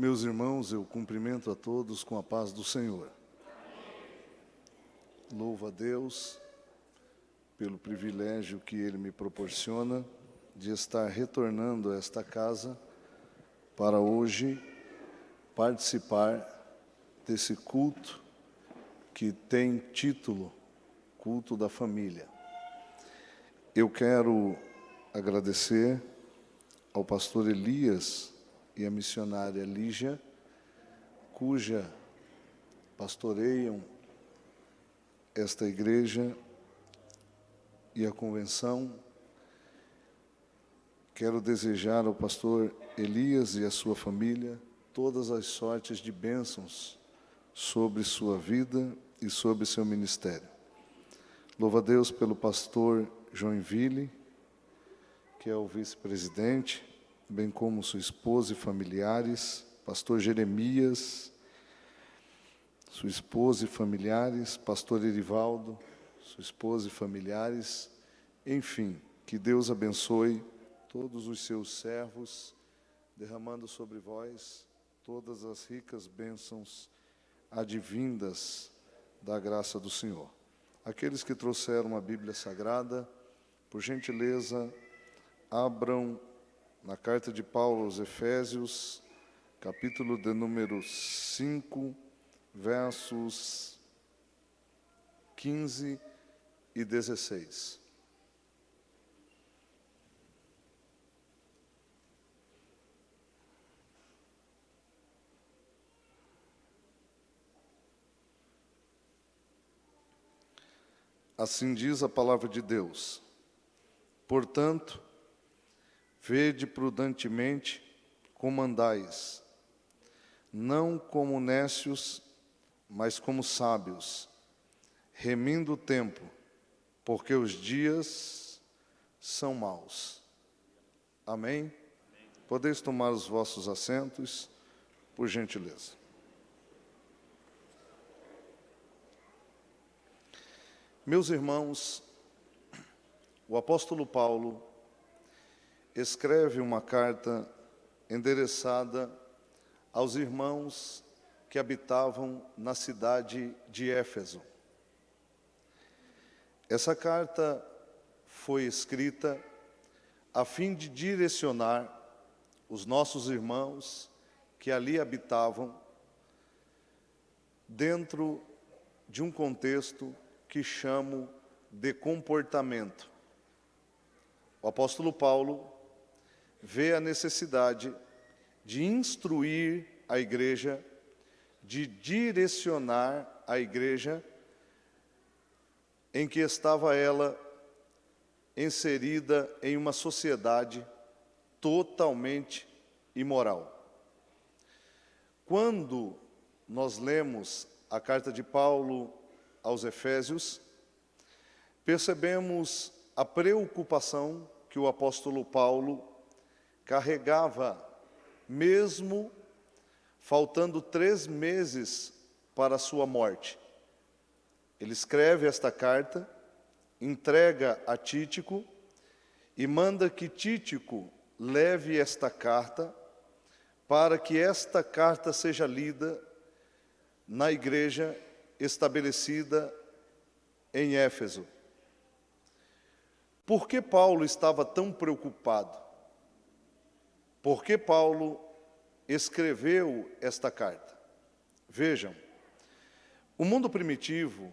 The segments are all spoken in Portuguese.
Meus irmãos, eu cumprimento a todos com a paz do Senhor. Louvo a Deus pelo privilégio que Ele me proporciona de estar retornando a esta casa para hoje participar desse culto que tem título Culto da Família. Eu quero agradecer ao pastor Elias e a missionária Lígia, cuja pastoreiam esta igreja e a convenção. Quero desejar ao pastor Elias e a sua família todas as sortes de bênçãos sobre sua vida e sobre seu ministério. Louvo a Deus pelo pastor Joinville, que é o vice-presidente, bem como sua esposa e familiares, pastor Jeremias, sua esposa e familiares, pastor Erivaldo, sua esposa e familiares, enfim, que Deus abençoe todos os seus servos, derramando sobre vós todas as ricas bênçãos advindas da graça do Senhor. Aqueles que trouxeram a Bíblia Sagrada, por gentileza, abram na carta de Paulo aos Efésios, capítulo de número 5, versos 15 e 16. Assim diz a palavra de Deus: portanto, vede prudentemente como andais, não como nécios, mas como sábios, remindo o tempo, porque os dias são maus. Amém? Podeis tomar os vossos assentos, por gentileza. Meus irmãos, o apóstolo Paulo escreve uma carta endereçada aos irmãos que habitavam na cidade de Éfeso. Essa carta foi escrita a fim de direcionar os nossos irmãos que ali habitavam dentro de um contexto que chamo de comportamento. O apóstolo Paulo vê a necessidade de instruir a igreja, de direcionar a igreja em que estava ela inserida em uma sociedade totalmente imoral. Quando nós lemos a carta de Paulo aos Efésios, percebemos a preocupação que o apóstolo Paulo carregava, mesmo faltando 3 meses para a sua morte. Ele escreve esta carta, entrega a Tíquico e manda que Tíquico leve esta carta para que esta carta seja lida na igreja estabelecida em Éfeso. Por que Paulo estava tão preocupado? Por que Paulo escreveu esta carta? Vejam, o mundo primitivo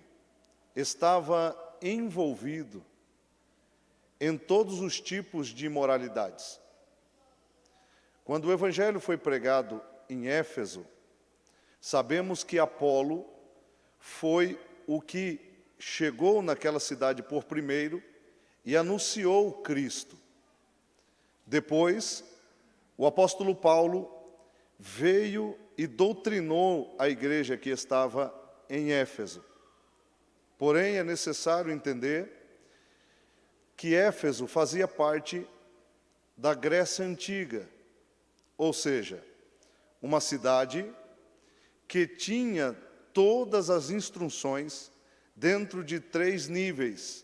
estava envolvido em todos os tipos de imoralidades. Quando o evangelho foi pregado em Éfeso, sabemos que Apolo foi o que chegou naquela cidade por primeiro e anunciou Cristo. Depois, o apóstolo Paulo veio e doutrinou a igreja que estava em Éfeso. Porém, é necessário entender que Éfeso fazia parte da Grécia Antiga, ou seja, uma cidade que tinha todas as instruções dentro de 3 níveis.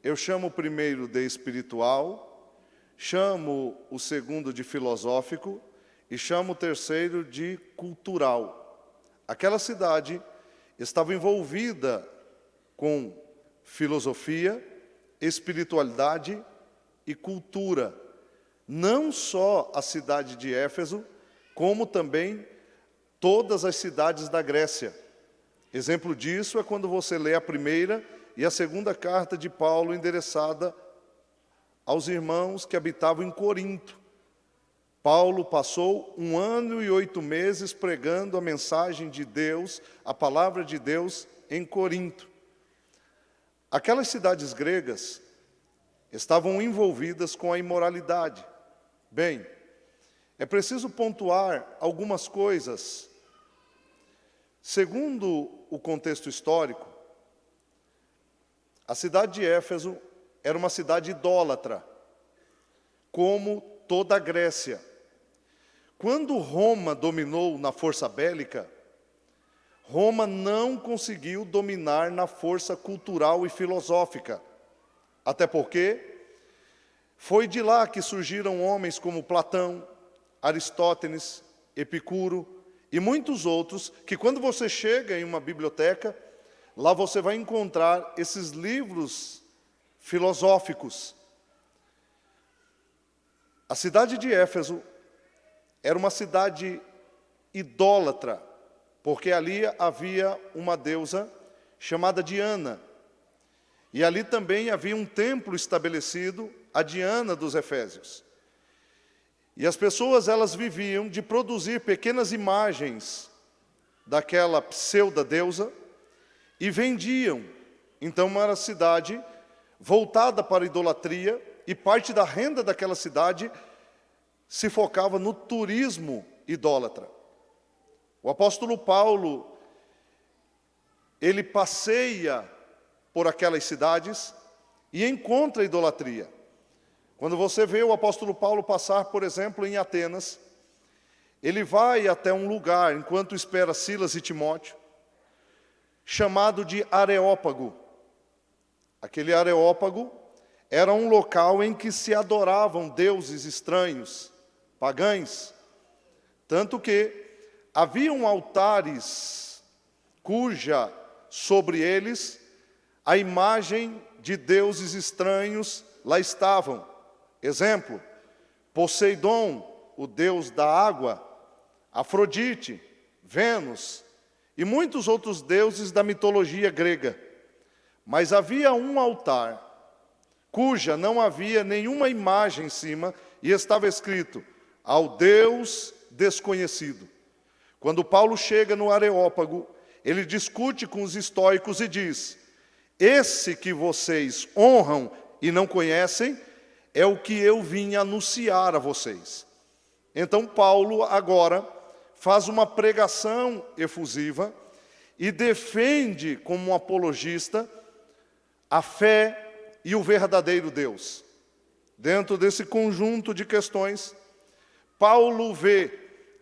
Eu chamo o primeiro de espiritual, chamo o segundo de filosófico e chama o terceiro de cultural. Aquela cidade estava envolvida com filosofia, espiritualidade e cultura. Não só a cidade de Éfeso, como também todas as cidades da Grécia. Exemplo disso é quando você lê a primeira e a segunda carta de Paulo endereçada aos irmãos que habitavam em Corinto. Paulo passou 1 ano e 8 meses pregando a mensagem de Deus, a palavra de Deus em Corinto. Aquelas cidades gregas estavam envolvidas com a imoralidade. Bem, é preciso pontuar algumas coisas. Segundo o contexto histórico, a cidade de Éfeso era uma cidade idólatra, como toda a Grécia. Quando Roma dominou na força bélica, Roma não conseguiu dominar na força cultural e filosófica. Até porque foi de lá que surgiram homens como Platão, Aristóteles, Epicuro e muitos outros, que quando você chega em uma biblioteca, lá você vai encontrar esses livros filosóficos. A cidade de Éfeso era uma cidade idólatra, porque ali havia uma deusa chamada Diana. E ali também havia um templo estabelecido, a Diana dos Efésios. E as pessoas, elas viviam de produzir pequenas imagens daquela pseudo-deusa e vendiam. Então, era uma cidade voltada para a idolatria, e parte da renda daquela cidade se focava no turismo idólatra. O apóstolo Paulo, ele passeia por aquelas cidades e encontra a idolatria. Quando você vê o apóstolo Paulo passar, por exemplo, em Atenas, ele vai até um lugar, enquanto espera Silas e Timóteo, chamado de Areópago. Aquele Areópago era um local em que se adoravam deuses estranhos, pagãos, tanto que haviam altares cuja sobre eles a imagem de deuses estranhos lá estavam. Exemplo, Poseidon, o deus da água, Afrodite, Vênus e muitos outros deuses da mitologia grega. Mas havia um altar cuja não havia nenhuma imagem em cima e estava escrito: ao Deus desconhecido. Quando Paulo chega no Areópago, ele discute com os estoicos e diz: esse que vocês honram e não conhecem é o que eu vim anunciar a vocês. Então Paulo agora faz uma pregação efusiva e defende como um apologista a fé e o verdadeiro Deus. Dentro desse conjunto de questões, Paulo vê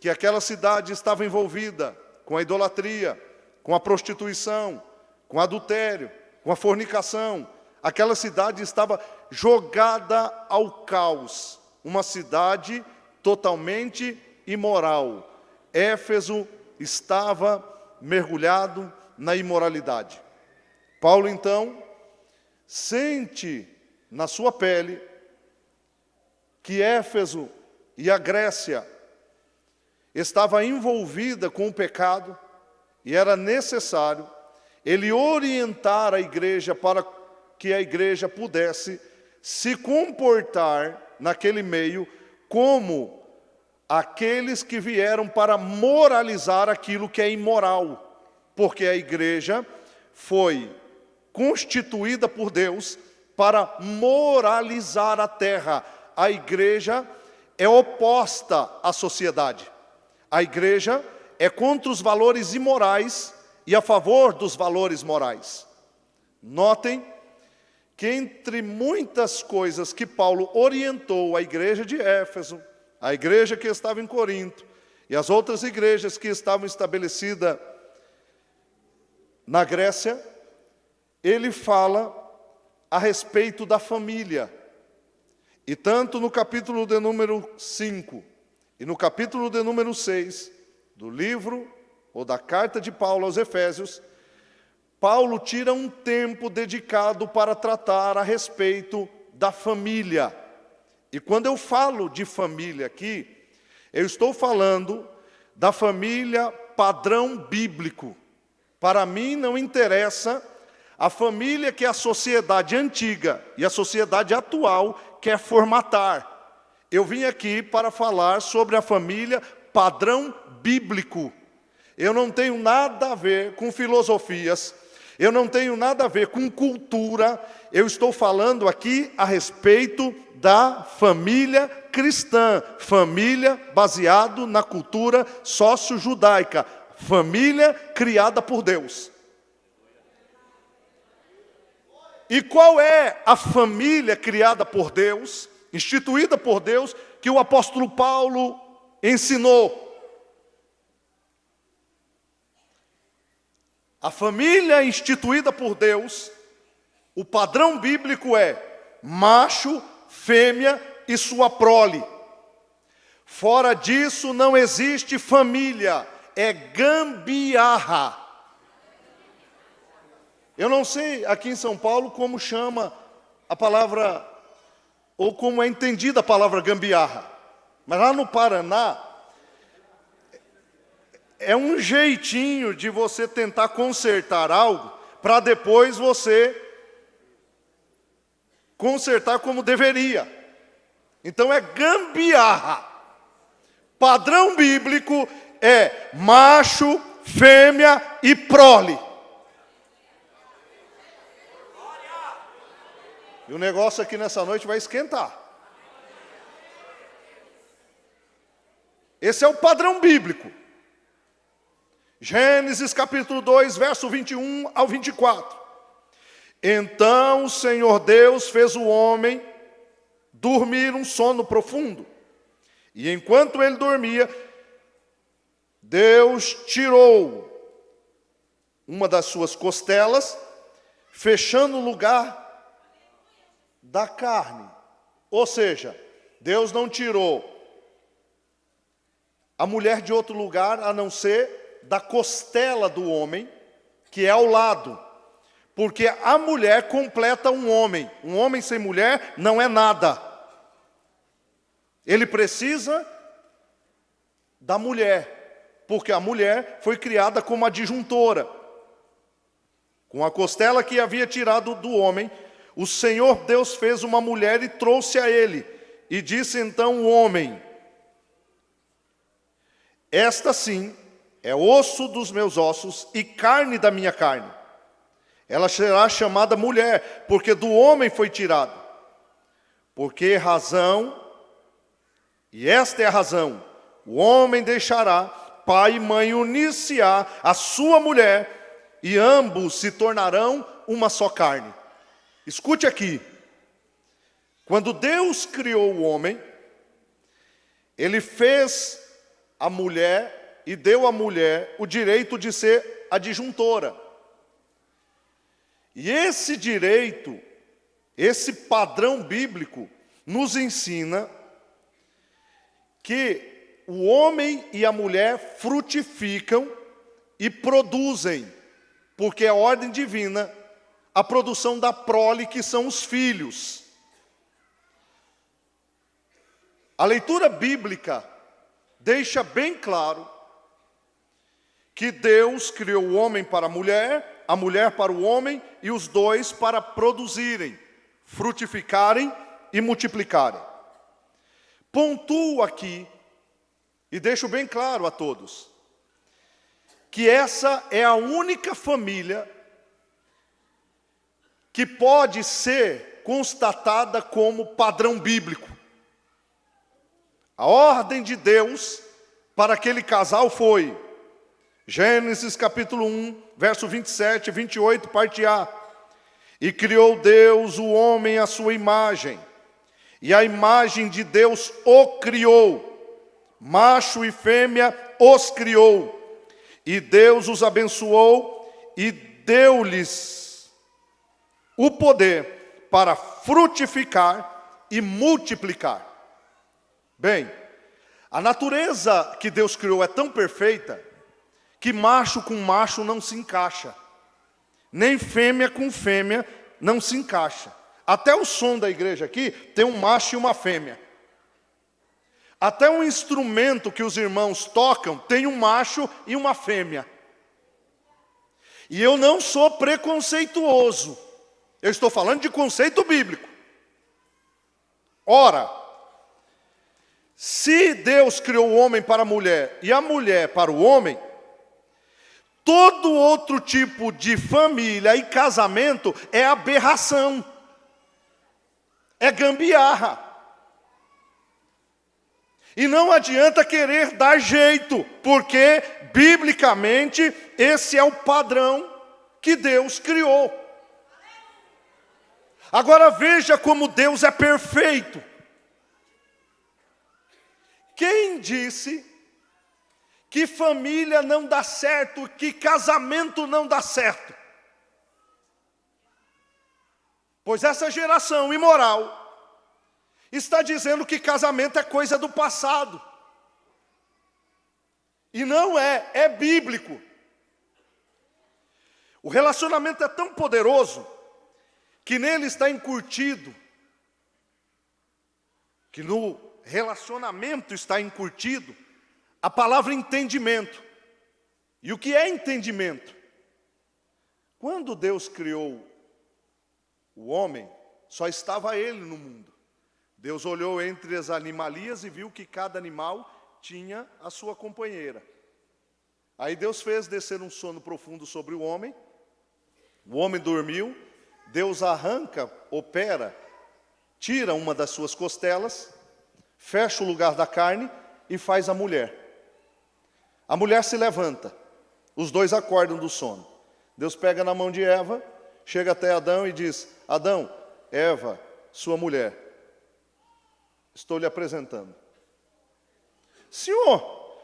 que aquela cidade estava envolvida com a idolatria, com a prostituição, com o adultério, com a fornicação. Aquela cidade estava jogada ao caos, uma cidade totalmente imoral. Éfeso estava mergulhado na imoralidade. Paulo, então, sente na sua pele que Éfeso e a Grécia estava envolvida com o pecado e era necessário ele orientar a igreja para que a igreja pudesse se comportar naquele meio como aqueles que vieram para moralizar aquilo que é imoral, porque a igreja foi constituída por Deus para moralizar a terra. A igreja é oposta à sociedade. A igreja é contra os valores imorais e a favor dos valores morais. Notem que entre muitas coisas que Paulo orientou a igreja de Éfeso, a igreja que estava em Corinto e as outras igrejas que estavam estabelecidas na Grécia, ele fala a respeito da família. E tanto no capítulo de número 5 E no capítulo de número 6, do livro ou da carta de Paulo aos Efésios, Paulo tira um tempo dedicado para tratar a respeito da família. E quando eu falo de família aqui, eu estou falando da família padrão bíblico. Para mim não interessa a família que a sociedade antiga e a sociedade atual quer formatar. Eu vim aqui para falar sobre a família padrão bíblico. Eu não tenho nada a ver com filosofias, eu não tenho nada a ver com cultura, eu estou falando aqui a respeito da família cristã, família baseado na cultura sócio-judaica, família criada por Deus. E qual é a família criada por Deus, instituída por Deus, que o apóstolo Paulo ensinou? A família instituída por Deus, o padrão bíblico é macho, fêmea e sua prole. Fora disso não existe família, é gambiarra. Eu não sei aqui em São Paulo como chama a palavra, ou como é entendida a palavra gambiarra. Mas lá no Paraná, é um jeitinho de você tentar consertar algo, para depois você consertar como deveria. Então é gambiarra. Padrão bíblico é macho, fêmea e prole. E o negócio aqui nessa noite vai esquentar. Esse é o padrão bíblico. Gênesis capítulo 2, verso 21 ao 24. Então o Senhor Deus fez o homem dormir um sono profundo. E enquanto ele dormia, Deus tirou uma das suas costelas, fechando o lugar da carne. Ou seja, Deus não tirou a mulher de outro lugar, a não ser da costela do homem, que é ao lado. Porque a mulher completa um homem. Um homem sem mulher não é nada. Ele precisa da mulher, porque a mulher foi criada como adjuntora. Com a costela que havia tirado do homem, o Senhor Deus fez uma mulher e trouxe a ele. E disse então o homem: esta sim é osso dos meus ossos e carne da minha carne. Ela será chamada mulher, porque do homem foi tirado. Porque razão, e esta é a razão, o homem deixará pai e mãe, unir-se-á a sua mulher, e ambos se tornarão uma só carne. Escute aqui. Quando Deus criou o homem, Ele fez a mulher e deu à mulher o direito de ser adjuntora. E esse direito, esse padrão bíblico, nos ensina que o homem e a mulher frutificam e produzem, porque é ordem divina, a produção da prole, que são os filhos. A leitura bíblica deixa bem claro que Deus criou o homem para a mulher para o homem, e os dois para produzirem, frutificarem e multiplicarem. Pontuo aqui, e deixo bem claro a todos, que essa é a única família que pode ser constatada como padrão bíblico. A ordem de Deus para aquele casal foi: Gênesis capítulo 1, verso 27 e 28, parte A. E criou Deus o homem à sua imagem, e a imagem de Deus o criou, macho e fêmea os criou. E Deus os abençoou e deu-lhes o poder para frutificar e multiplicar. Bem, A natureza que Deus criou é tão perfeita que macho com macho não se encaixa. Nem fêmea com fêmea não se encaixa. Até o som da igreja aqui tem um macho e uma fêmea. Até um instrumento que os irmãos tocam tem um macho e uma fêmea. E eu não sou preconceituoso. Eu estou falando de conceito bíblico. Ora, se Deus criou o homem para a mulher e a mulher para o homem, todo outro tipo de família e casamento é aberração, é gambiarra. E não adianta querer dar jeito, porque, biblicamente, esse é o padrão que Deus criou. Agora veja como Deus é perfeito. Quem disse que família não dá certo, que casamento não dá certo? Pois essa geração imoral está dizendo que casamento é coisa do passado. E não é, é bíblico. O relacionamento é tão poderoso que nele está incutido, que no relacionamento está incutido a palavra entendimento. E o que é entendimento? Quando Deus criou o homem, só estava ele no mundo. Deus olhou entre as animalias e viu que cada animal tinha a sua companheira. Aí Deus fez descer um sono profundo sobre o homem dormiu, Deus arranca, opera, tira uma das suas costelas, fecha o lugar da carne e faz a mulher. A mulher se levanta, os dois acordam do sono. Deus pega na mão de Eva, chega até Adão e diz: Adão, Eva, sua mulher, estou lhe apresentando. Senhor,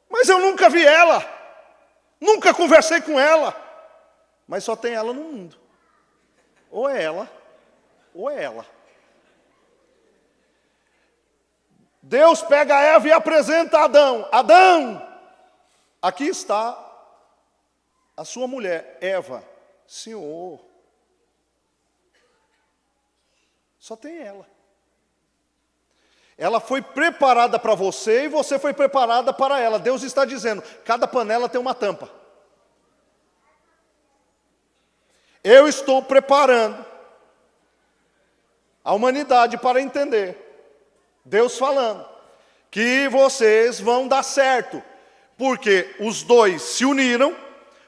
mas eu nunca vi ela, nunca conversei com ela, mas só tem ela no mundo. Ou é ela, ou é ela. Deus pega Eva e apresenta a Adão. Adão, aqui está a sua mulher, Eva. Senhor, só tem ela. Ela foi preparada para você e você foi preparada para ela. Deus está dizendo, cada panela tem uma tampa. Eu estou preparando a humanidade para entender, Deus falando, que vocês vão dar certo, porque os dois se uniram,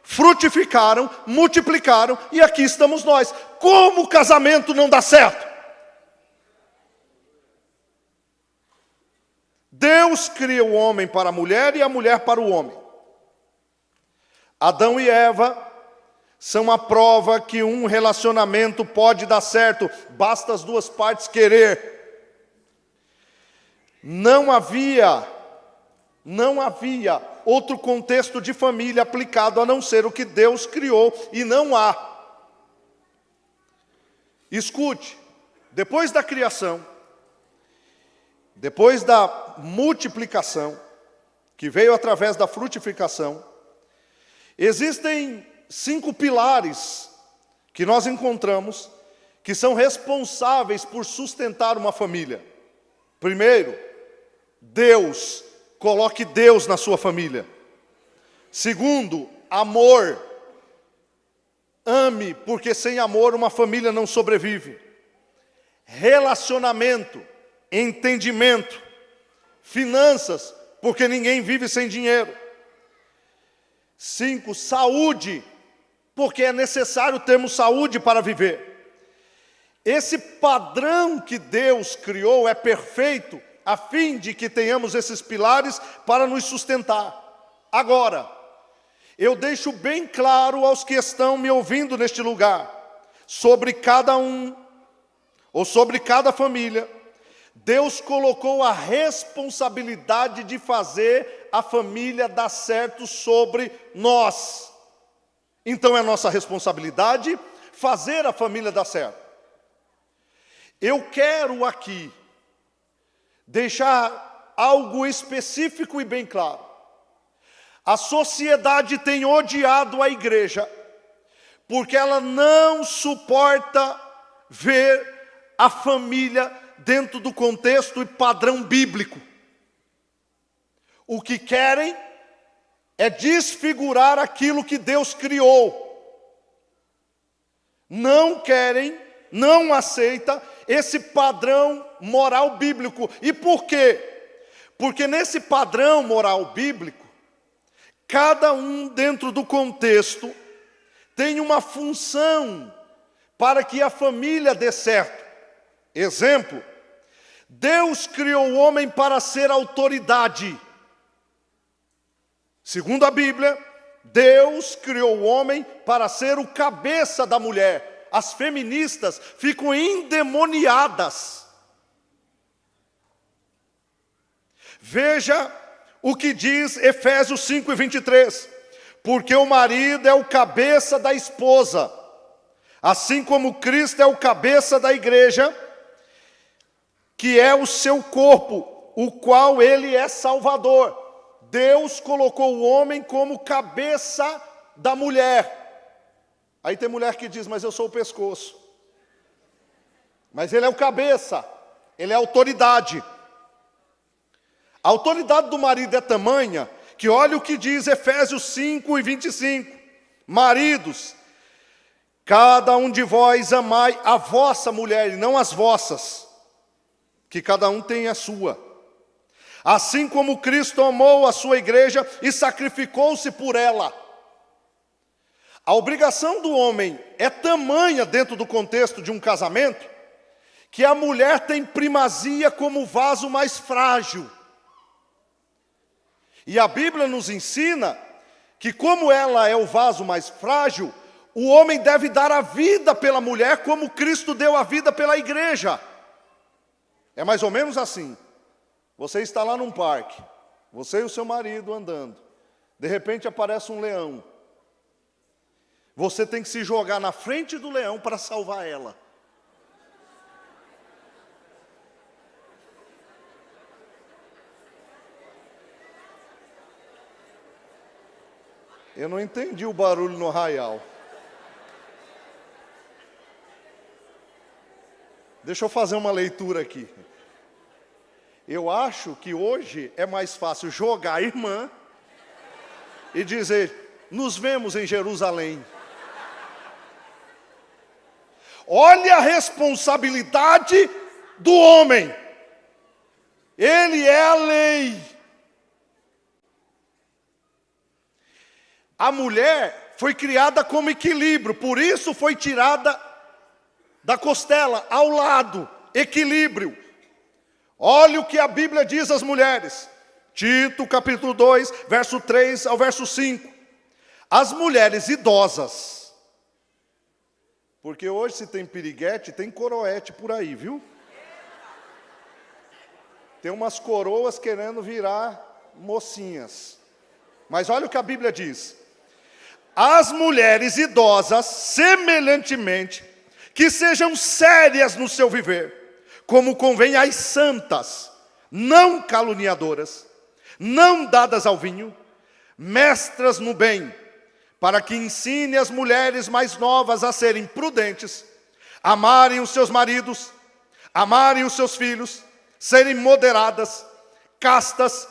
frutificaram, multiplicaram, e aqui estamos nós. Como o casamento não dá certo? Deus cria o homem para a mulher e a mulher para o homem. Adão e Eva são a prova que um relacionamento pode dar certo, basta as duas partes querer. Não havia outro contexto de família aplicado a não ser o que Deus criou, e não há. Escute, depois da criação, depois da multiplicação, que veio através da frutificação, existem 5 pilares que nós encontramos que são responsáveis por sustentar uma família. Primeiro, Deus. Coloque Deus na sua família. Segundo, amor. Ame, porque sem amor uma família não sobrevive. Relacionamento, entendimento, finanças, porque ninguém vive sem dinheiro. 5, saúde, porque é necessário termos saúde para viver. Esse padrão que Deus criou é perfeito, a fim de que tenhamos esses pilares para nos sustentar. Agora, eu deixo bem claro aos que estão me ouvindo neste lugar, sobre cada um, ou sobre cada família, Deus colocou a responsabilidade de fazer a família dar certo sobre nós. Então é nossa responsabilidade fazer a família dar certo. Eu quero aqui deixar algo específico e bem claro. A sociedade tem odiado a igreja, porque ela não suporta ver a família dentro do contexto e padrão bíblico. O que querem é desfigurar aquilo que Deus criou. Não querem, não aceita esse padrão moral bíblico. E por quê? Porque nesse padrão moral bíblico, cada um dentro do contexto tem uma função para que a família dê certo. Exemplo, Deus criou o homem para ser autoridade. Segundo a Bíblia, Deus criou o homem para ser o cabeça da mulher. As feministas ficam endemoniadas. Veja o que diz Efésios 5:23. Porque o marido é o cabeça da esposa, assim como Cristo é o cabeça da igreja, que é o seu corpo, o qual ele é salvador. Deus colocou o homem como cabeça da mulher. Aí tem mulher que diz, mas eu sou o pescoço. Mas ele é o cabeça, ele é a autoridade. A autoridade do marido é tamanha, que olha o que diz Efésios 5:25. Maridos, cada um de vós amai a vossa mulher, e não as vossas, que cada um tem a sua. Assim como Cristo amou a sua igreja e sacrificou-se por ela. A obrigação do homem é tamanha dentro do contexto de um casamento, que a mulher tem primazia como o vaso mais frágil. E a Bíblia nos ensina que como ela é o vaso mais frágil, o homem deve dar a vida pela mulher como Cristo deu a vida pela igreja. É mais ou menos assim. Você está lá num parque, você e o seu marido andando. De repente aparece um leão. Você tem que se jogar na frente do leão para salvar ela. Eu não entendi o barulho no arraial. Deixa eu fazer uma leitura aqui. Eu acho que hoje é mais fácil jogar a irmã e dizer, nos vemos em Jerusalém. Olha a responsabilidade do homem. Ele é a lei. A mulher foi criada como equilíbrio, por isso foi tirada da costela, ao lado, equilíbrio. Olha o que a Bíblia diz às mulheres. Tito, capítulo 2, verso 3 ao verso 5. As mulheres idosas, porque hoje se tem piriguete, tem coroete por aí, viu? Tem umas coroas querendo virar mocinhas. Mas olha o que a Bíblia diz. As mulheres idosas, semelhantemente, que sejam sérias no seu viver, como convém às santas, não caluniadoras, não dadas ao vinho, mestras no bem, para que ensine as mulheres mais novas a serem prudentes, amarem os seus maridos, amarem os seus filhos, serem moderadas, castas,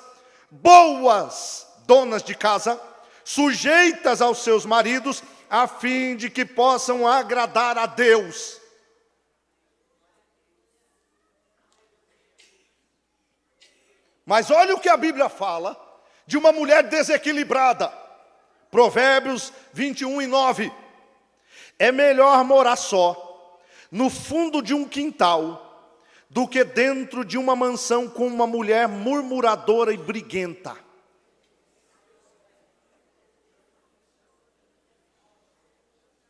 boas donas de casa, sujeitas aos seus maridos, a fim de que possam agradar a Deus. Mas olha o que a Bíblia fala de uma mulher desequilibrada. Provérbios 21:9. É melhor morar só, no fundo de um quintal, do que dentro de uma mansão com uma mulher murmuradora e briguenta.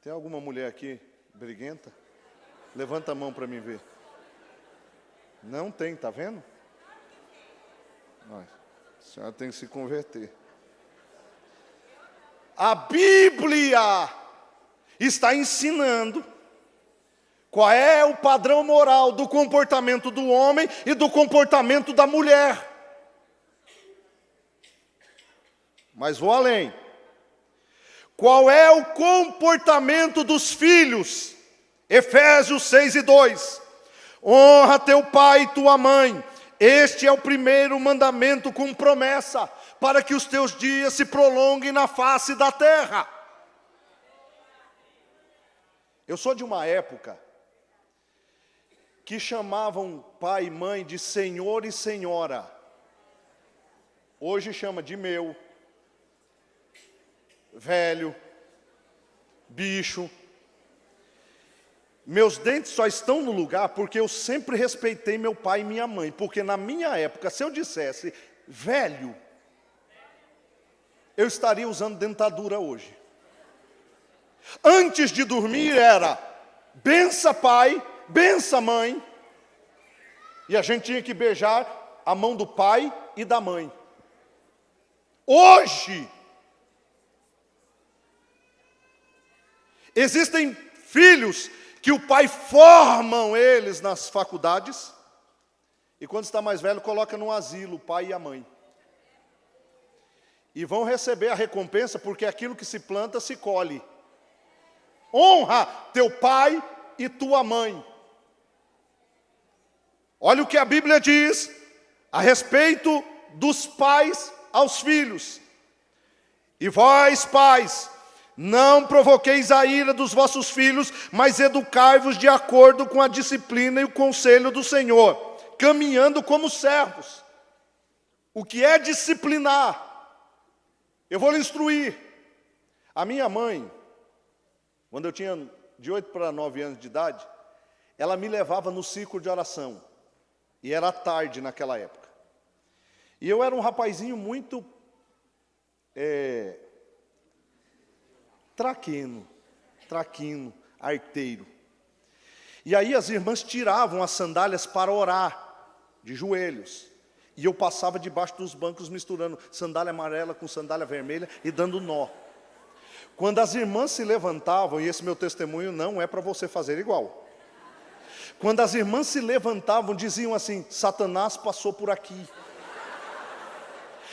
Tem alguma mulher aqui briguenta? Levanta a mão para mim ver. Não tem, tá vendo? A senhora tem que se converter. A Bíblia está ensinando qual é o padrão moral do comportamento do homem e do comportamento da mulher. Mas vou além. Qual é o comportamento dos filhos? Efésios 6:2. Honra teu pai e tua mãe. Este é o primeiro mandamento com promessa, para que os teus dias se prolonguem na face da terra. Eu sou de uma época que chamavam pai e mãe de senhor e senhora. Hoje chama de meu, velho, bicho. Meus dentes só estão no lugar porque eu sempre respeitei meu pai e minha mãe. Porque na minha época, se eu dissesse velho, eu estaria usando dentadura hoje. Antes de dormir era bença pai, bença mãe. E a gente tinha que beijar a mão do pai e da mãe. Hoje, existem filhos que o pai formam eles nas faculdades, e quando está mais velho, coloca no asilo o pai e a mãe. E vão receber a recompensa, porque aquilo que se planta, se colhe. Honra teu pai e tua mãe. Olha o que a Bíblia diz a respeito dos pais aos filhos. E vós, pais, não provoqueis a ira dos vossos filhos, mas educai-vos de acordo com a disciplina e o conselho do Senhor, caminhando como servos. O que é disciplinar? Eu vou lhe instruir. A minha mãe, quando eu tinha de 8 para 9 anos de idade, ela me levava no círculo de oração. E era tarde naquela época. E eu era um rapazinho muito traquino, arteiro. E aí as irmãs tiravam as sandálias para orar, de joelhos. E eu passava debaixo dos bancos misturando sandália amarela com sandália vermelha e dando nó. Quando as irmãs se levantavam, e esse meu testemunho não é para você fazer igual. Quando as irmãs se levantavam, diziam assim: Satanás passou por aqui.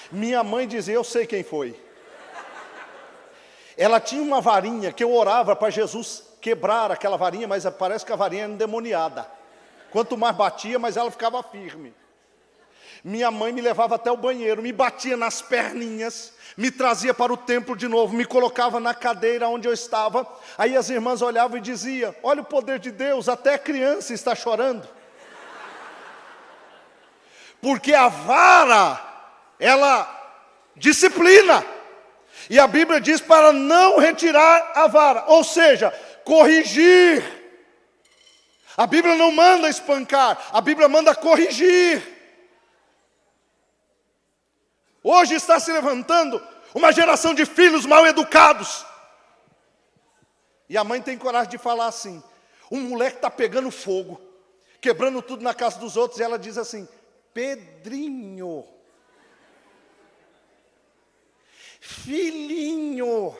Minha mãe dizia: eu sei quem foi. Ela tinha uma varinha que eu orava para Jesus quebrar aquela varinha, mas parece que a varinha era endemoniada. Quanto mais batia, mais ela ficava firme. Minha mãe me levava até o banheiro, me batia nas perninhas, me trazia para o templo de novo, me colocava na cadeira onde eu estava. Aí as irmãs olhavam e diziam: olha o poder de Deus, até a criança está chorando. Porque a vara, ela disciplina. E a Bíblia diz para não retirar a vara, ou seja, corrigir. A Bíblia não manda espancar, a Bíblia manda corrigir. Hoje está se levantando uma geração de filhos mal educados. E a mãe tem coragem de falar assim: um moleque está pegando fogo, quebrando tudo na casa dos outros, e ela diz assim: Pedrinho, filhinho,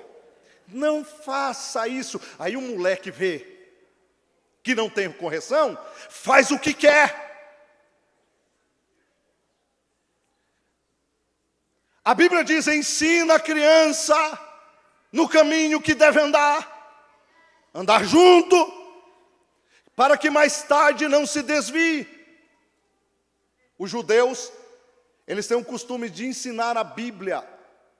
não faça isso. Aí o moleque vê que não tem correção, faz o que quer. A Bíblia diz: ensina a criança no caminho que deve andar junto, para que mais tarde não se desvie. Os judeus, eles têm o costume de ensinar a Bíblia,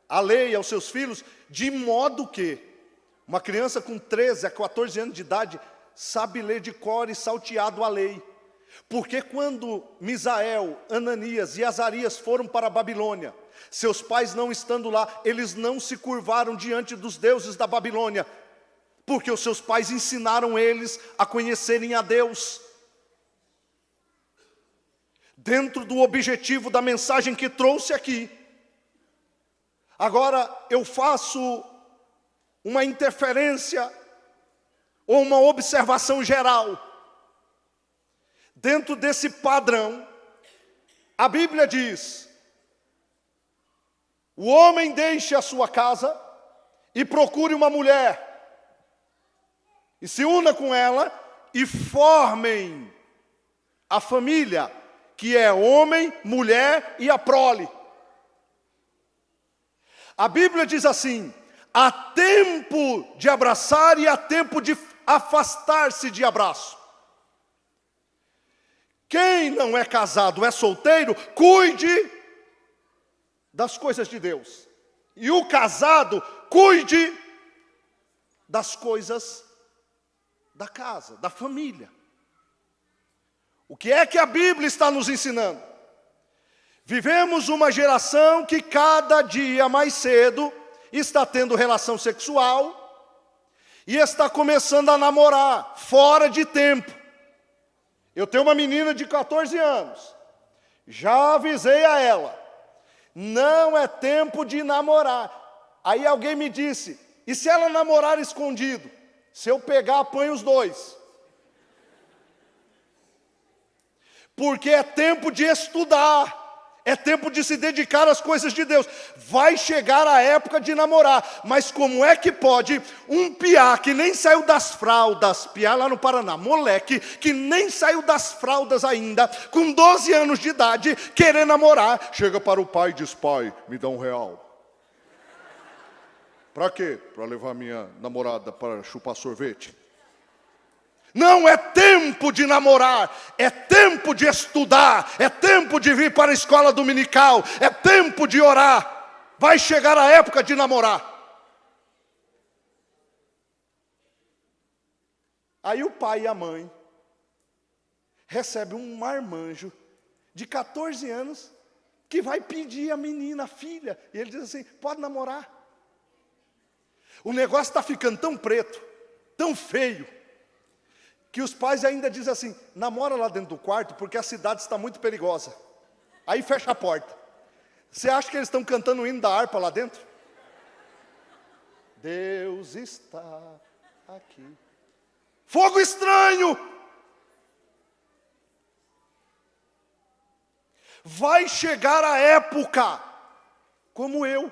a lei aos seus filhos, de modo que uma criança com 13 a 14 anos de idade sabe ler de cor e salteado a lei. Porque quando Misael, Ananias e Azarias foram para a Babilônia, seus pais não estando lá, eles não se curvaram diante dos deuses da Babilônia, porque os seus pais ensinaram eles a conhecerem a Deus. Dentro do objetivo da mensagem que trouxe aqui. Agora eu faço uma interferência ou uma observação geral. Dentro desse padrão, a Bíblia diz: o homem deixe a sua casa e procure uma mulher, e se una com ela, e formem a família, que é homem, mulher e a prole. A Bíblia diz assim: há tempo de abraçar e há tempo de afastar-se de abraço. Quem não é casado, é solteiro, cuide das coisas de Deus. E o casado, cuide das coisas da casa, da família. O que é que a Bíblia está nos ensinando? Vivemos uma geração que cada dia mais cedo está tendo relação sexual e está começando a namorar fora de tempo. Eu tenho uma menina de 14 anos, já avisei a ela, não é tempo de namorar. Aí alguém me disse, e se ela namorar escondido? Se eu pegar, apanho os dois. Porque é tempo de estudar. É tempo de se dedicar às coisas de Deus. Vai chegar a época de namorar. Mas como é que pode um piá que nem saiu das fraldas, piá lá no Paraná, moleque, que nem saiu das fraldas ainda, com 12 anos de idade, querer namorar, chega para o pai e diz, pai, me dá R$1. Para quê? Para levar minha namorada para chupar sorvete. Não é tempo de namorar, é tempo de estudar, é tempo de vir para a escola dominical, é tempo de orar. Vai chegar a época de namorar. Aí o pai e a mãe recebem um marmanjo de 14 anos que vai pedir a menina, a filha, e ele diz assim, pode namorar. O negócio está ficando tão preto, tão feio, que os pais ainda dizem assim, namora lá dentro do quarto, porque a cidade está muito perigosa. Aí fecha a porta. Você acha que eles estão cantando o hino da harpa lá dentro? Deus está aqui. Fogo estranho! Vai chegar a época, como eu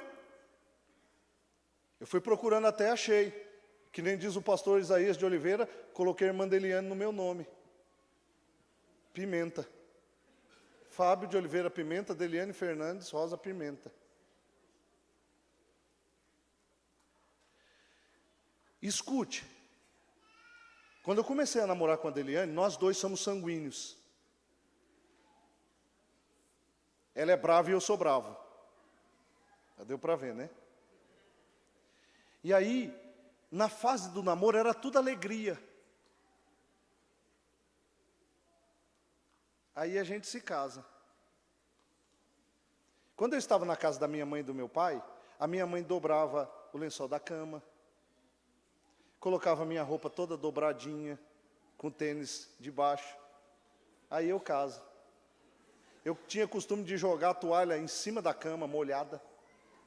fui procurando até achei. Que nem diz o pastor Isaías de Oliveira, coloquei a irmã Deliane no meu nome. Pimenta. Fábio de Oliveira Pimenta, Deliane Fernandes Rosa Pimenta. Escute. Quando eu comecei a namorar com a Deliane, nós dois somos sanguíneos. Ela é brava e eu sou bravo. Já deu para ver, né? E aí, na fase do namoro era tudo alegria. Aí a gente se casa. Quando eu estava na casa da minha mãe e do meu pai, a minha mãe dobrava o lençol da cama, colocava a minha roupa toda dobradinha, com tênis debaixo. Aí eu caso. Eu tinha costume de jogar a toalha em cima da cama, molhada,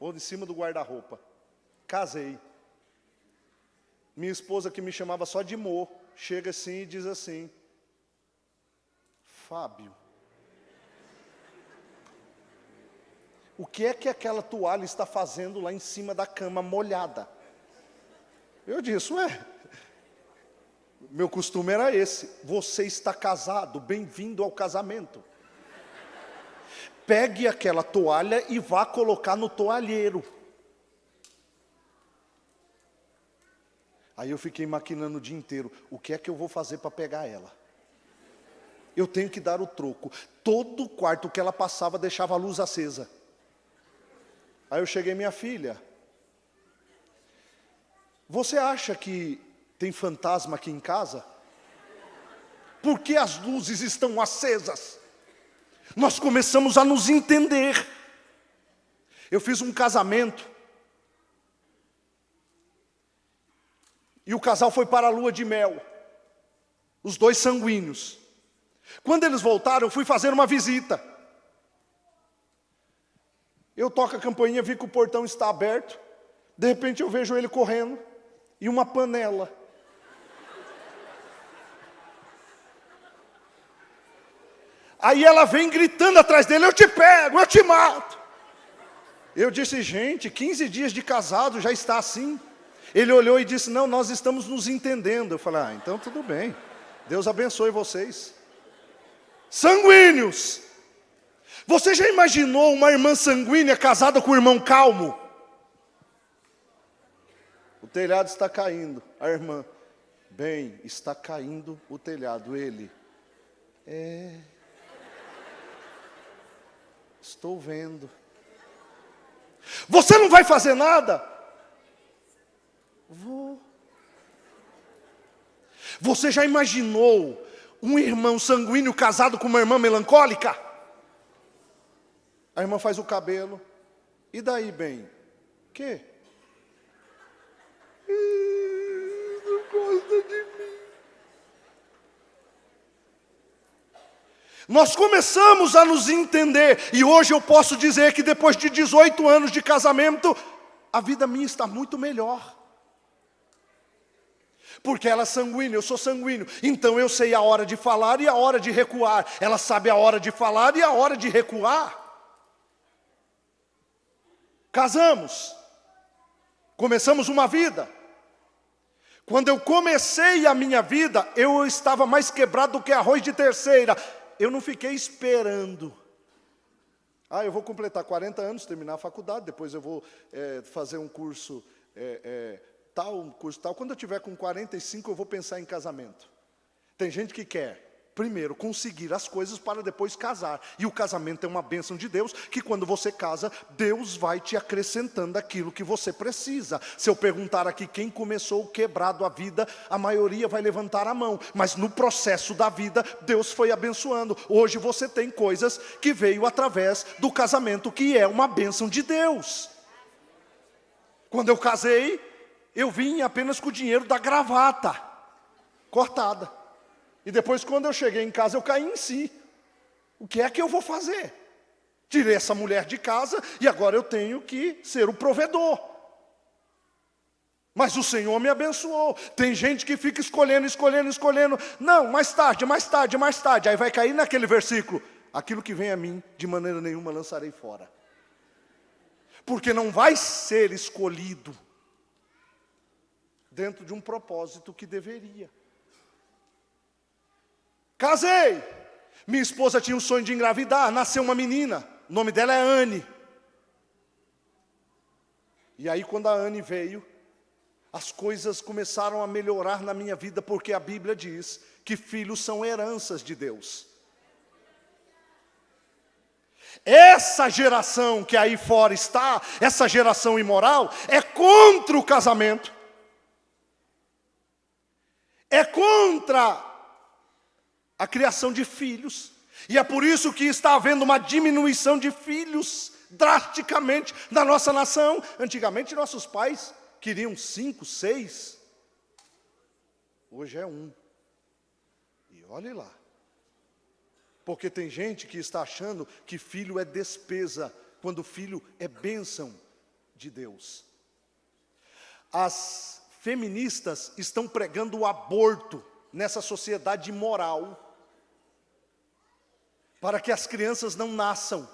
ou em cima do guarda-roupa. Casei. Minha esposa, que me chamava só de Mo, chega assim e diz assim, Fábio, o que é que aquela toalha está fazendo lá em cima da cama molhada? Eu disse, meu costume era esse, você está casado, bem-vindo ao casamento. Pegue aquela toalha e vá colocar no toalheiro. Aí eu fiquei maquinando o dia inteiro, o que é que eu vou fazer para pegar ela? Eu tenho que dar o troco. Todo quarto que ela passava deixava a luz acesa. Aí eu cheguei, minha filha, você acha que tem fantasma aqui em casa? Por que as luzes estão acesas? Nós começamos a nos entender. Eu fiz um casamento. E o casal foi para a lua de mel. Os dois sanguíneos. Quando eles voltaram, eu fui fazer uma visita. Eu toco a campainha, vi que o portão está aberto. De repente eu vejo ele correndo. E uma panela. Aí ela vem gritando atrás dele, eu te pego, eu te mato. Eu disse, gente, 15 dias de casado já está assim. Ele olhou e disse, não, nós estamos nos entendendo. Eu falei, então tudo bem. Deus abençoe vocês. Sanguíneos. Você já imaginou uma irmã sanguínea casada com um irmão calmo? telhado está caindo. A irmã, bem, está caindo o telhado. Ele, estou vendo. Você não vai fazer nada? Vou. Você já imaginou um irmão sanguíneo casado com uma irmã melancólica? A irmã faz o cabelo. E daí, bem? Quê? Não gosta de mim. Nós começamos a nos entender. E hoje eu posso dizer que depois de 18 anos de casamento, a vida minha está muito melhor. Porque ela é sanguínea, eu sou sanguíneo. Então eu sei a hora de falar e a hora de recuar. Ela sabe a hora de falar e a hora de recuar. Casamos. Começamos uma vida. Quando eu comecei a minha vida, eu estava mais quebrado do que arroz de terceira. Eu não fiquei esperando. Eu vou completar 40 anos, terminar a faculdade, depois eu vou fazer um curso tal, um curso tal. Quando eu tiver com 45, eu vou pensar em casamento. Tem gente que quer, primeiro, conseguir as coisas para depois casar. E o casamento é uma bênção de Deus, que quando você casa, Deus vai te acrescentando aquilo que você precisa. Se eu perguntar aqui quem começou quebrado a vida, a maioria vai levantar a mão. Mas no processo da vida, Deus foi abençoando. Hoje você tem coisas que veio através do casamento, que é uma bênção de Deus. Quando eu casei, eu vim apenas com o dinheiro da gravata cortada. E depois, quando eu cheguei em casa, eu caí em si. O que é que eu vou fazer? Tirei essa mulher de casa e agora eu tenho que ser o provedor. Mas o Senhor me abençoou. Tem gente que fica escolhendo. Não, mais tarde. Aí vai cair naquele versículo. Aquilo que vem a mim, de maneira nenhuma lançarei fora. Porque não vai ser escolhido dentro de um propósito que deveria. Casei. Minha esposa tinha o sonho de engravidar. Nasceu uma menina. O nome dela é Anne. E aí, quando a Anne veio, as coisas começaram a melhorar na minha vida, porque a Bíblia diz que filhos são heranças de Deus. Essa geração que aí fora está, essa geração imoral, é contra o casamento. É contra a criação de filhos. E é por isso que está havendo uma diminuição de filhos drasticamente na nossa nação. Antigamente nossos pais queriam 5, 6. Hoje é 1. E olhe lá. Porque tem gente que está achando que filho é despesa, quando filho é bênção de Deus. As feministas estão pregando o aborto nessa sociedade imoral, para que as crianças não nasçam.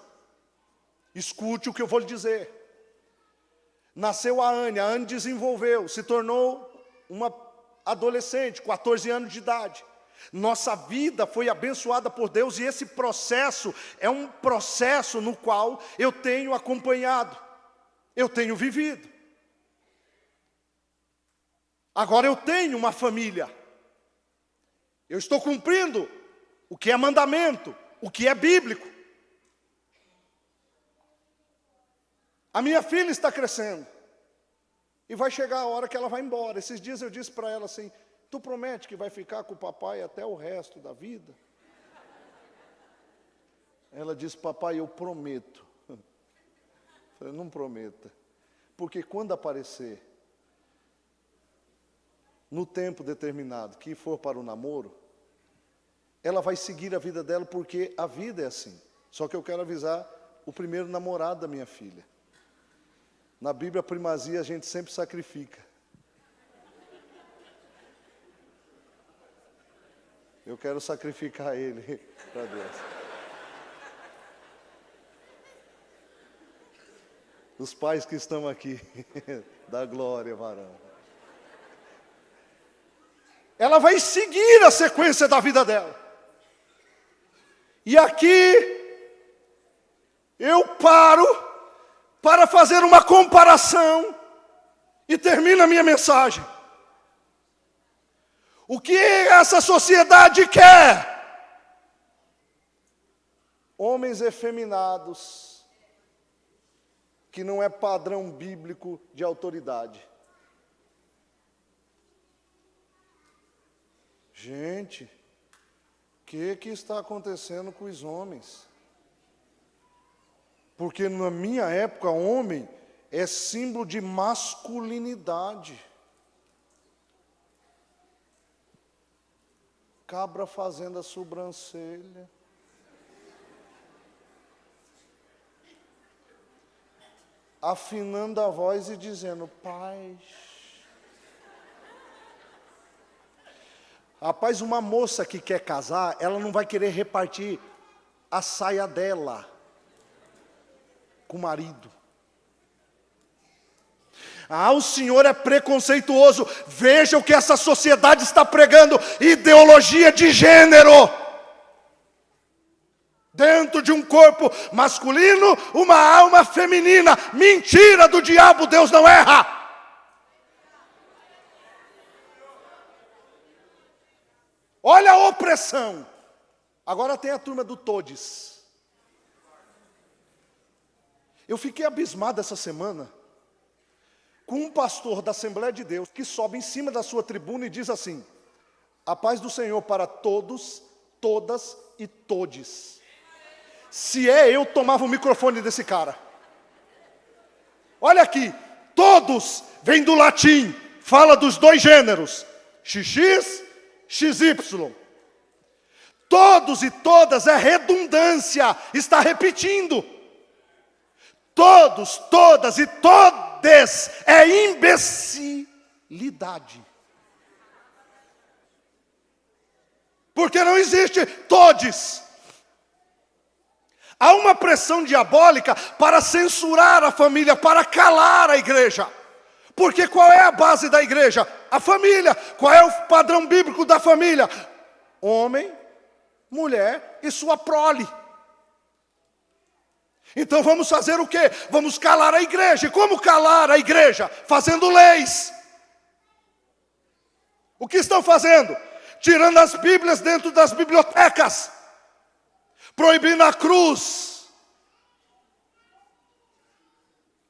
Escute o que eu vou lhe dizer. Nasceu a Anne desenvolveu, se tornou uma adolescente, 14 anos de idade. Nossa vida foi abençoada por Deus, e esse processo é um processo no qual eu tenho acompanhado, eu tenho vivido. Agora eu tenho uma família. Eu estou cumprindo o que é mandamento, o que é bíblico. A minha filha está crescendo. E vai chegar a hora que ela vai embora. Esses dias eu disse para ela assim: tu promete que vai ficar com o papai até o resto da vida? Ela disse: papai, eu prometo. Eu falei: não prometa. Porque quando aparecer, no tempo determinado, que for para o namoro, ela vai seguir a vida dela, porque a vida é assim. Só que eu quero avisar o primeiro namorado da minha filha. Na Bíblia, a primazia a gente sempre sacrifica. Eu quero sacrificar ele para Deus. Os pais que estão aqui, dá glória, varão. Ela vai seguir a sequência da vida dela. E aqui, eu paro para fazer uma comparação E termina a minha mensagem. O que essa sociedade quer? Homens efeminados, que não é padrão bíblico de autoridade. Gente, o que está acontecendo com os homens? Porque na minha época, homem é símbolo de masculinidade. Cabra fazendo a sobrancelha. Afinando a voz e dizendo, paz. Rapaz, uma moça que quer casar, ela não vai querer repartir a saia dela com o marido. Ah, o senhor é preconceituoso. Veja o que essa sociedade está pregando: ideologia de gênero. Dentro de um corpo masculino, uma alma feminina. Mentira do diabo, Deus não erra. Olha a opressão. Agora tem a turma do Todes. Eu fiquei abismado essa semana com um pastor da Assembleia de Deus que sobe em cima da sua tribuna e diz assim: a paz do Senhor para todos, todas e todes. Se eu tomava o microfone desse cara. Olha aqui, todos vem do latim, fala dos dois gêneros, XX, XY. Todos e todas é redundância, está repetindo. Todos, todas e todes é imbecilidade. Porque não existe todes. Há uma pressão diabólica para censurar a família, para calar a igreja. Porque qual é a base da igreja? A família. Qual é o padrão bíblico da família? Homem, mulher e sua prole. Então vamos fazer o quê? Vamos calar a igreja. E como calar a igreja? Fazendo leis. O que estão fazendo? Tirando as Bíblias dentro das bibliotecas. Proibindo a cruz.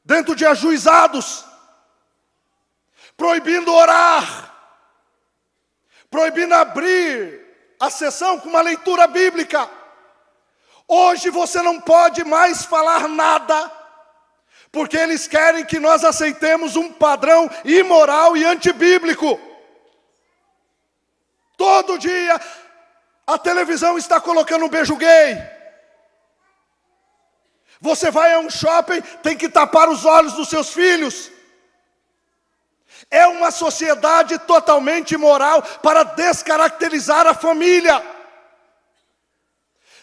Dentro de ajuizados. Proibindo orar. Proibindo abrir a sessão com uma leitura bíblica. Hoje você não pode mais falar nada, porque eles querem que nós aceitemos um padrão imoral e antibíblico. Todo dia a televisão está colocando um beijo gay. Você vai a um shopping, tem que tapar os olhos dos seus filhos. É uma sociedade totalmente imoral para descaracterizar a família.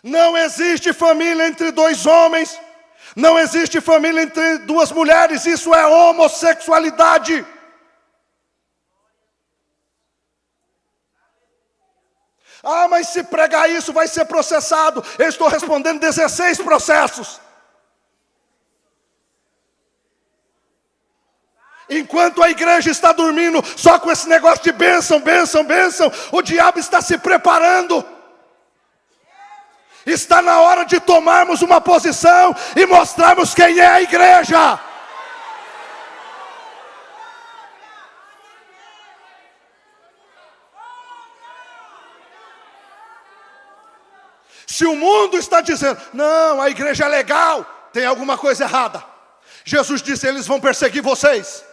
Não existe família entre dois homens. Não existe família entre duas mulheres. Isso é homossexualidade. Ah, mas se pregar isso vai ser processado. Eu estou respondendo 16 processos. Enquanto a igreja está dormindo só com esse negócio de bênção, bênção, bênção, o diabo está se preparando. Está na hora de tomarmos uma posição e mostrarmos quem é a igreja. Se o mundo está dizendo, não, a igreja é legal, tem alguma coisa errada. Jesus disse, eles vão perseguir vocês.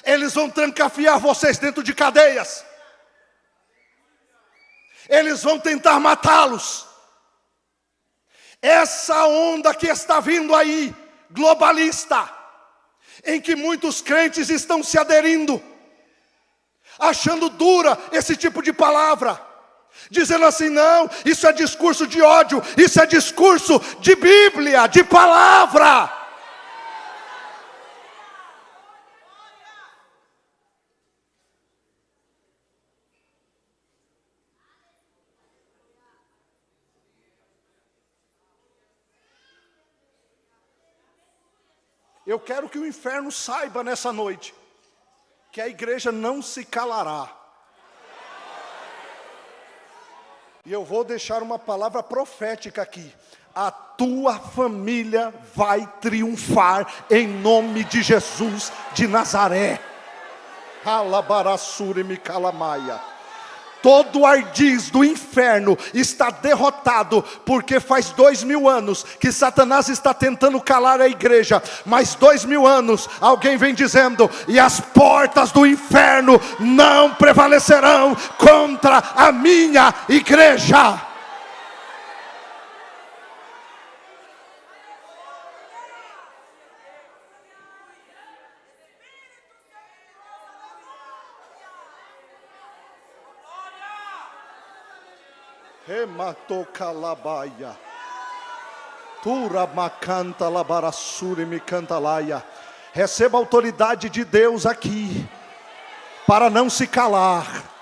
Eles vão trancafiar vocês dentro de cadeias. Eles vão tentar matá-los. Essa onda que está vindo aí, globalista, em que muitos crentes estão se aderindo, achando dura esse tipo de palavra, dizendo assim, não, isso é discurso de ódio, isso é discurso de Bíblia, de palavra. Eu quero que o inferno saiba nessa noite que a igreja não se calará. E eu vou deixar uma palavra profética aqui. A tua família vai triunfar em nome de Jesus de Nazaré. Alabarassure me calamaia. Todo ardis do inferno está derrotado, porque faz 2000 anos que Satanás está tentando calar a igreja, mas 2000 anos alguém vem dizendo, e as portas do inferno não prevalecerão contra a minha igreja. Rematou calabaia. Tura macanta labarassure me cantalaia. Receba a autoridade de Deus aqui, para não se calar.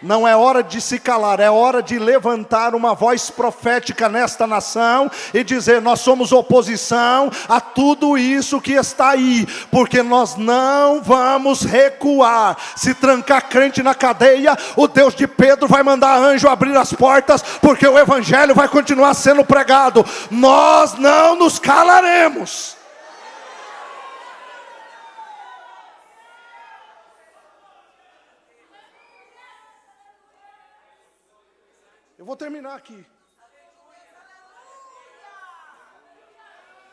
Não é hora de se calar, é hora de levantar uma voz profética nesta nação e dizer, nós somos oposição a tudo isso que está aí, porque nós não vamos recuar. Se trancar crente na cadeia, o Deus de Pedro vai mandar anjo abrir as portas, porque o evangelho vai continuar sendo pregado. Nós não nos calaremos. Eu vou terminar aqui.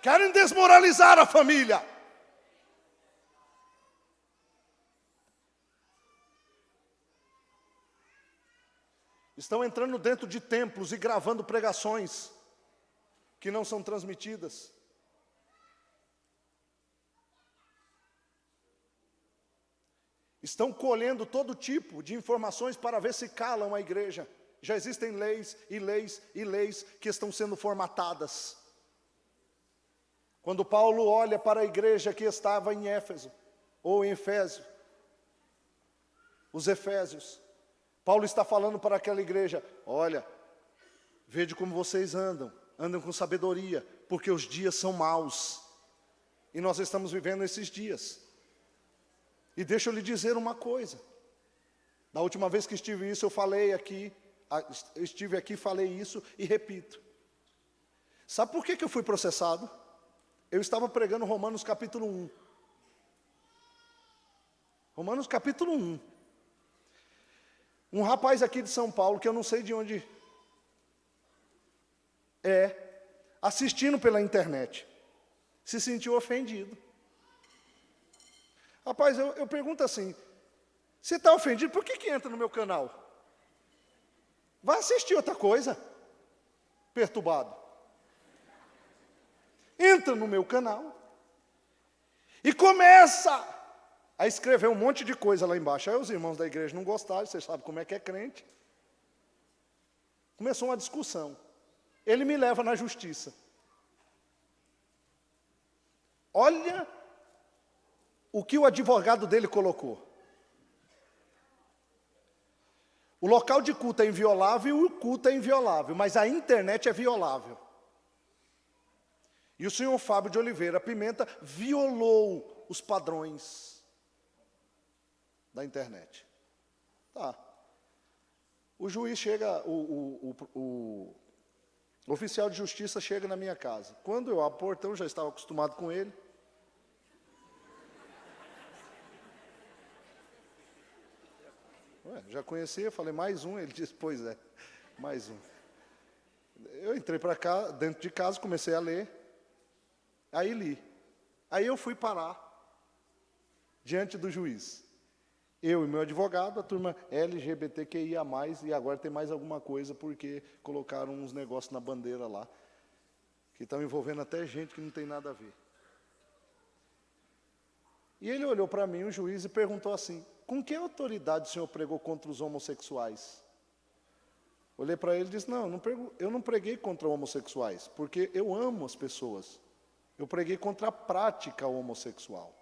Querem desmoralizar a família. Estão entrando dentro de templos e gravando pregações que não são transmitidas. Estão colhendo todo tipo de informações para ver se calam a igreja. Já existem leis e leis e leis que estão sendo formatadas. Quando Paulo olha para a igreja que estava em Éfeso, ou em Efésio, os Efésios, Paulo está falando para aquela igreja, olha, vede como vocês andam com sabedoria, porque os dias são maus, e nós estamos vivendo esses dias. E deixa eu lhe dizer uma coisa, da última vez que estive isso, estive aqui, falei isso e repito. Sabe por que eu fui processado? Eu estava pregando Romanos capítulo 1. Romanos capítulo 1. Um rapaz aqui de São Paulo, que eu não sei de onde assistindo pela internet, se sentiu ofendido. Rapaz, eu pergunto assim, você está ofendido, por que entra no meu canal? Vai assistir outra coisa, perturbado. Entra no meu canal e começa a escrever um monte de coisa lá embaixo. Aí os irmãos da igreja não gostaram, vocês sabem como é que é crente. Começou uma discussão. Ele me leva na justiça. Olha o que o advogado dele colocou. O local de culto é inviolável e o culto é inviolável, mas a internet é violável. E o senhor Fábio de Oliveira Pimenta violou os padrões da internet. Tá. O juiz chega, o oficial de justiça chega na minha casa. Quando eu abro o portão, já estava acostumado com ele. Já conhecia, falei, mais um. Ele disse, pois é, mais um. Eu entrei para cá, dentro de casa, comecei a ler. Aí li. Aí eu fui parar diante do juiz. Eu e meu advogado, a turma LGBTQIA+, e agora tem mais alguma coisa, porque colocaram uns negócios na bandeira lá, que estão envolvendo até gente que não tem nada a ver. E ele olhou para mim, o juiz, e perguntou assim, com que autoridade o senhor pregou contra os homossexuais? Olhei para ele e disse, não, eu não preguei contra homossexuais, porque eu amo as pessoas. Eu preguei contra a prática homossexual.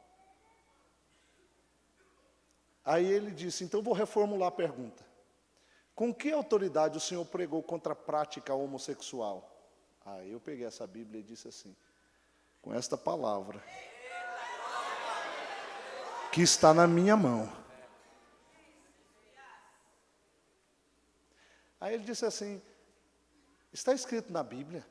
Aí ele disse, então vou reformular a pergunta. Com que autoridade o senhor pregou contra a prática homossexual? Aí eu peguei essa Bíblia e disse assim, com esta palavra, que está na minha mão. Aí ele disse assim, está escrito na Bíblia?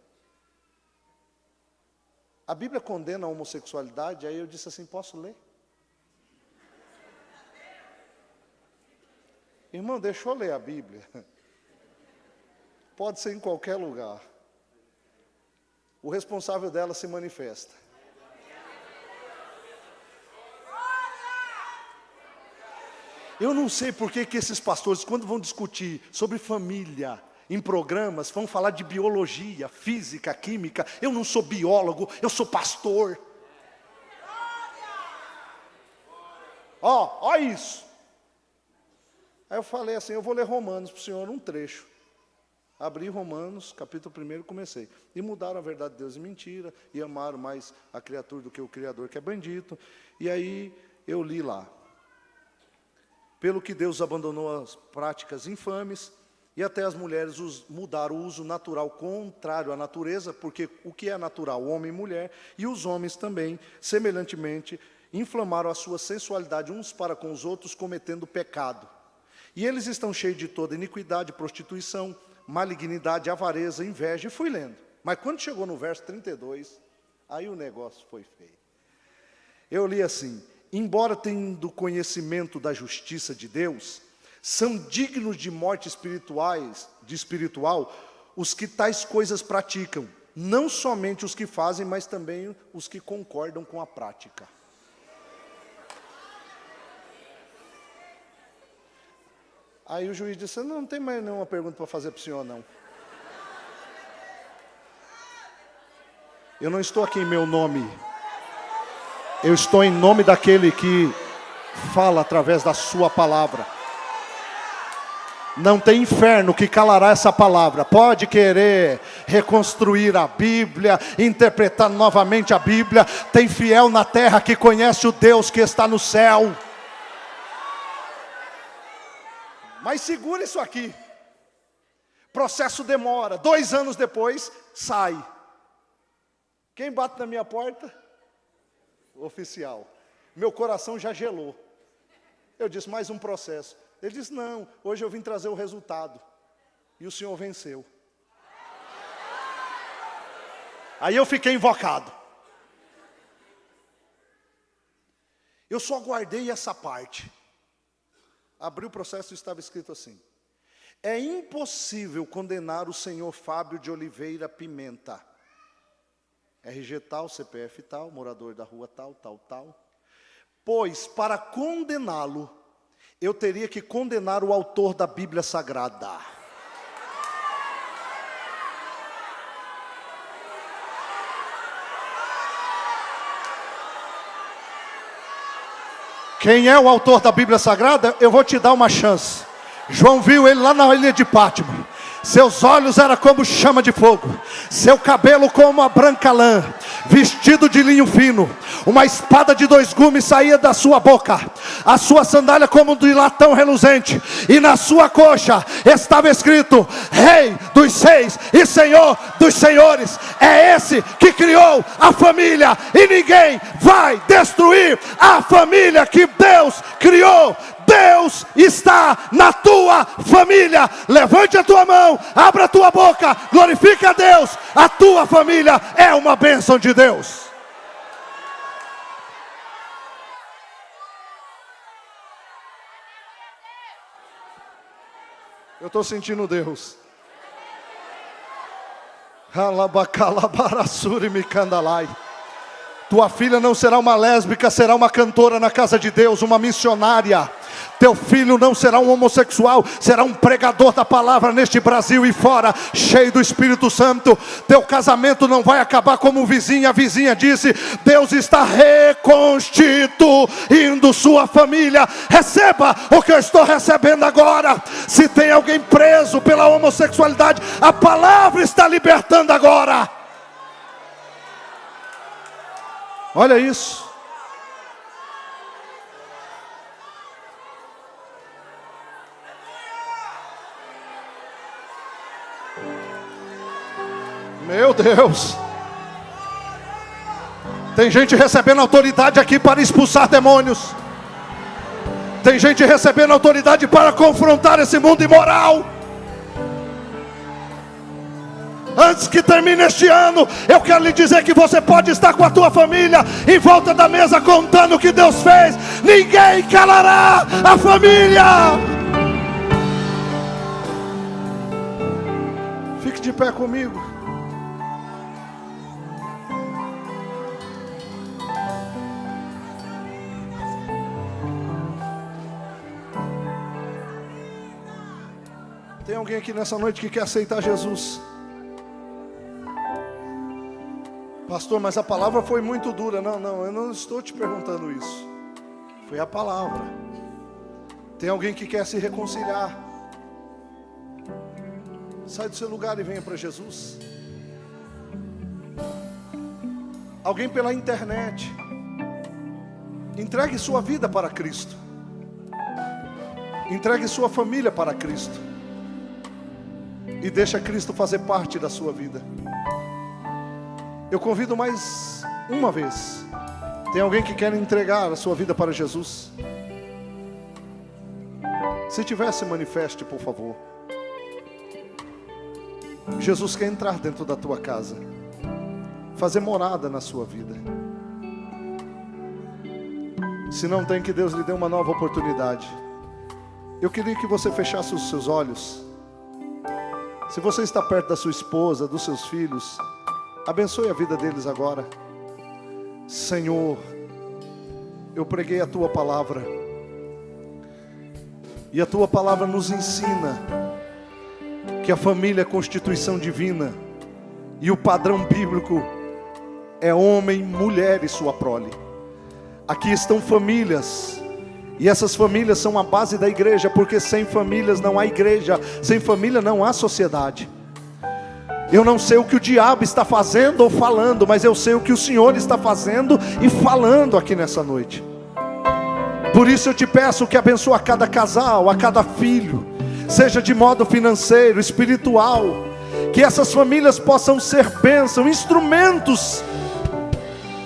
A Bíblia condena a homossexualidade? Aí eu disse assim, posso ler? Irmão, deixa eu ler a Bíblia. Pode ser em qualquer lugar. O responsável dela se manifesta. Eu não sei por que esses pastores, quando vão discutir sobre família em programas, vão falar de biologia, física, química. Eu não sou biólogo, eu sou pastor. Ó isso. Aí eu falei assim, eu vou ler Romanos para o senhor um trecho. Abri Romanos, capítulo 1 e comecei. E mudaram a verdade de Deus em mentira, e amaram mais a criatura do que o Criador, que é bendito. E aí eu li lá. Pelo que Deus abandonou as práticas infames, e até as mulheres mudaram o uso natural contrário à natureza, porque o que é natural, homem e mulher, e os homens também, semelhantemente, inflamaram a sua sensualidade uns para com os outros, cometendo pecado. E eles estão cheios de toda iniquidade, prostituição, malignidade, avareza, inveja, e fui lendo. Mas quando chegou no verso 32, aí o negócio foi feio. Eu li assim, embora tendo conhecimento da justiça de Deus, são dignos de morte espiritual os que tais coisas praticam, não somente os que fazem, mas também os que concordam com a prática. Aí o juiz disse, não tem mais nenhuma pergunta para fazer para o senhor, não. Eu não estou aqui em meu nome. Eu estou em nome daquele que fala através da sua palavra. Não tem inferno que calará essa palavra. Pode querer reconstruir a Bíblia, interpretar novamente a Bíblia. Tem fiel na terra que conhece o Deus que está no céu. Mas segura isso aqui. Processo demora. 2 anos depois, sai. Quem bate na minha porta? O oficial. Meu coração já gelou. Eu disse, mais um processo. Ele disse, não, hoje eu vim trazer o resultado. E o senhor venceu. Aí eu fiquei invocado. Eu só guardei essa parte. Abri o processo e estava escrito assim. É impossível condenar o senhor Fábio de Oliveira Pimenta. RG tal, CPF tal, morador da rua tal, tal, tal. Pois, para condená-lo, eu teria que condenar o autor da Bíblia Sagrada. Quem é o autor da Bíblia Sagrada? Eu vou te dar uma chance. João viu ele lá na ilha de Pátimo. Seus olhos eram como chama de fogo, seu cabelo como a branca lã, vestido de linho fino, uma espada de 2 gumes saía da sua boca, a sua sandália como de latão reluzente, e na sua coxa estava escrito, Rei dos Reis e Senhor dos Senhores. É esse que criou a família, e ninguém vai destruir a família que Deus criou. Deus está na tua família. Levante a tua mão, abra a tua boca, glorifica a Deus. A tua família é uma bênção de Deus. Eu estou sentindo Deus. Tua filha não será uma lésbica, será uma cantora na casa de Deus, uma missionária. Teu filho não será um homossexual, será um pregador da palavra neste Brasil e fora, cheio do Espírito Santo. Teu casamento não vai acabar como o vizinho. A vizinha disse, Deus está reconstituindo sua família. Receba o que eu estou recebendo agora. Se tem alguém preso pela homossexualidade, a palavra está libertando agora. Olha isso. Meu Deus. Tem gente recebendo autoridade aqui para expulsar demônios. Tem gente recebendo autoridade para confrontar esse mundo imoral. Antes que termine este ano, eu quero lhe dizer que você pode estar com a tua família em volta da mesa contando o que Deus fez. Ninguém calará a família. Fique de pé comigo. Tem alguém aqui nessa noite que quer aceitar Jesus? Pastor, mas a palavra foi muito dura. Não, eu não estou te perguntando isso. Foi a palavra. Tem alguém que quer se reconciliar? Sai do seu lugar e venha para Jesus. Alguém pela internet. Entregue sua vida para Cristo. Entregue sua família para Cristo. E deixa Cristo fazer parte da sua vida. Eu convido mais uma vez. Tem alguém que quer entregar a sua vida para Jesus? Se tiver, se manifeste, por favor. Jesus quer entrar dentro da tua casa, fazer morada na sua vida. Se não tem, que Deus lhe dê uma nova oportunidade. Eu queria que você fechasse os seus olhos. Se você está perto da sua esposa, dos seus filhos, abençoe a vida deles agora. Senhor, eu preguei a tua palavra, e a tua palavra nos ensina que a família é constituição divina, e o padrão bíblico é homem, mulher e sua prole. Aqui estão famílias, e essas famílias são a base da igreja, porque sem famílias não há igreja, sem família não há sociedade. Eu não sei o que o diabo está fazendo ou falando, mas eu sei o que o Senhor está fazendo e falando aqui nessa noite. Por isso eu te peço que abençoe a cada casal, a cada filho, seja de modo financeiro, espiritual, que essas famílias possam ser bênção, instrumentos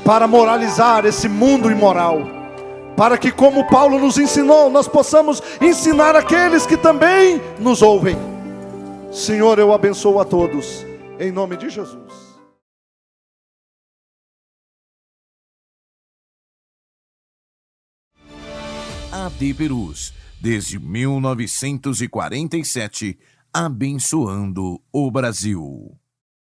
para moralizar esse mundo imoral, para que, como Paulo nos ensinou, nós possamos ensinar aqueles que também nos ouvem. Senhor, eu abençoo a todos, em nome de Jesus. AD Perus, desde 1947, abençoando o Brasil.